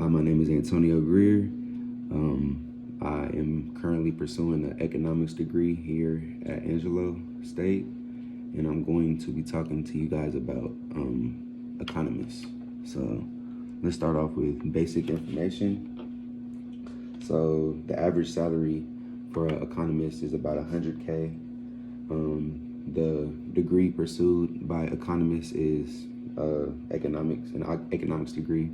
my name is Antonio Greer. I am currently pursuing an economics degree here at Angelo State, and I'm going to be talking to you guys about economists. So let's start off with basic information. So the average salary for an economist is about $100K. The degree pursued by economists is economics, an economics degree,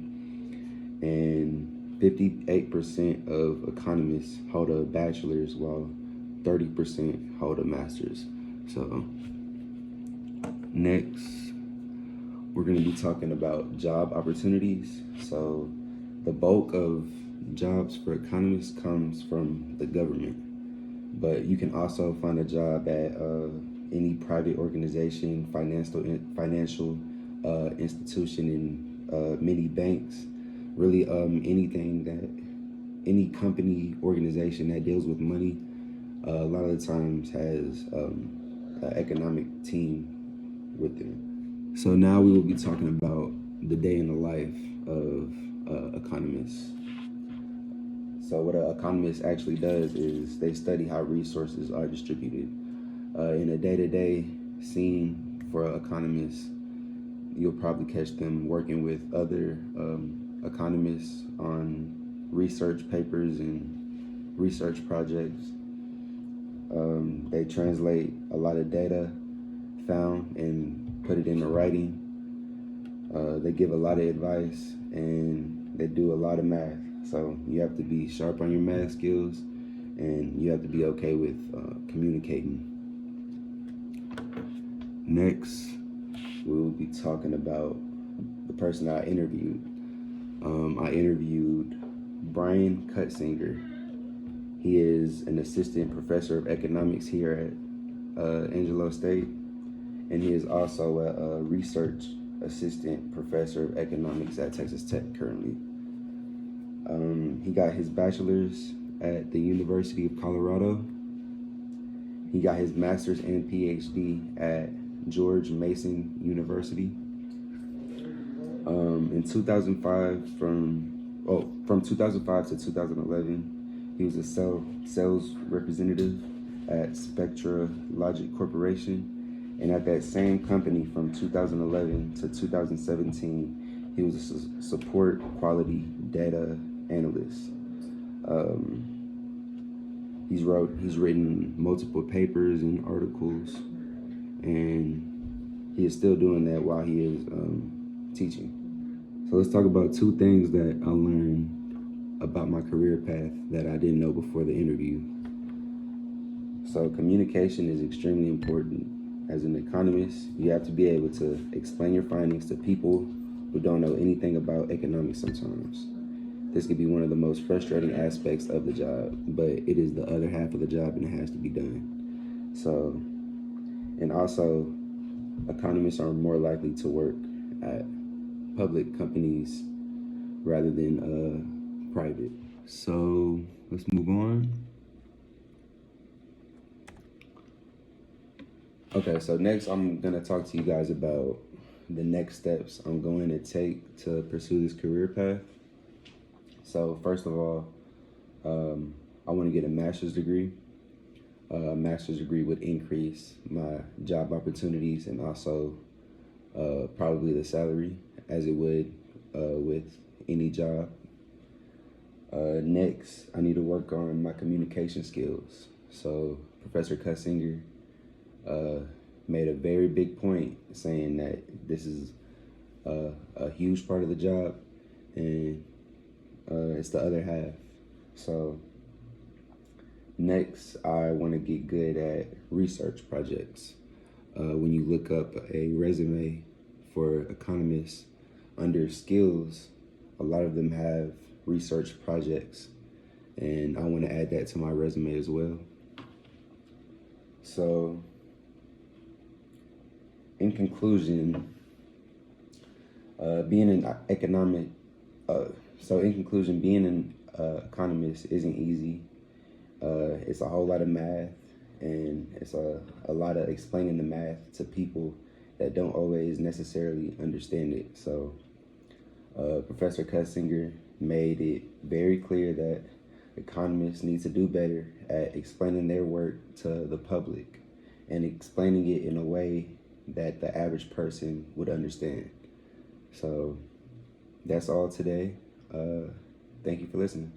and 58% of economists hold a bachelor's while 30% hold a master's. So next, we're going to be talking about job opportunities. So the bulk of jobs for economists comes from the government, but you can also find a job at any private organization, financial institution, and many banks. Really, any company, organization that deals with money, a lot of the times has an economic team with them. So now we will be talking about the day in the life of economists. So what an economist actually does is they study how resources are distributed. In a day-to-day scene for economists, you'll probably catch them working with other economists on research papers and research projects. They translate a lot of data found and put it into writing. They give a lot of advice and they do a lot of math. So you have to be sharp on your math skills and you have to be okay with communicating. Next, we will be talking about the person I interviewed. I interviewed Brian Cutzinger. He is an assistant professor of economics here at Angelo State, and he is also a research assistant professor of economics at Texas Tech currently. He got his bachelor's at the University of Colorado. He got his master's and PhD at George Mason University. In 2005, from 2005 to 2011, he was a sales representative at Spectra Logic Corporation. And at that same company from 2011 to 2017, he was a support quality data analyst. He's written multiple papers and articles, and he is still doing that while he is teaching. So let's talk about two things that I learned about my career path that I didn't know before the interview. So communication is extremely important. As an economist, you have to be able to explain your findings to people who don't know anything about economics sometimes. This could be one of the most frustrating aspects of the job, but it is the other half of the job and it has to be done. So, and also, economists are more likely to work at public companies rather than private. So let's move on. Okay, so next I'm gonna talk to you guys about the next steps I'm going to take to pursue this career path. So first of all, I want to get a master's degree. A master's degree would increase my job opportunities and also probably the salary as it would with any job. Next, I need to work on my communication skills. So Professor Cutzinger made a very big point saying that this is a huge part of the job and it's the other half. So next, I want to get good at research projects. When you look up a resume for economists under skills, a lot of them have research projects, and I want to add that to my resume as well. So in conclusion, being an economist isn't easy. It's a whole lot of math, and it's a lot of explaining the math to people that don't always necessarily understand it. So Professor Cutzinger made it very clear that economists need to do better at explaining their work to the public and explaining it in a way that the average person would understand. So that's all today. Thank you for listening.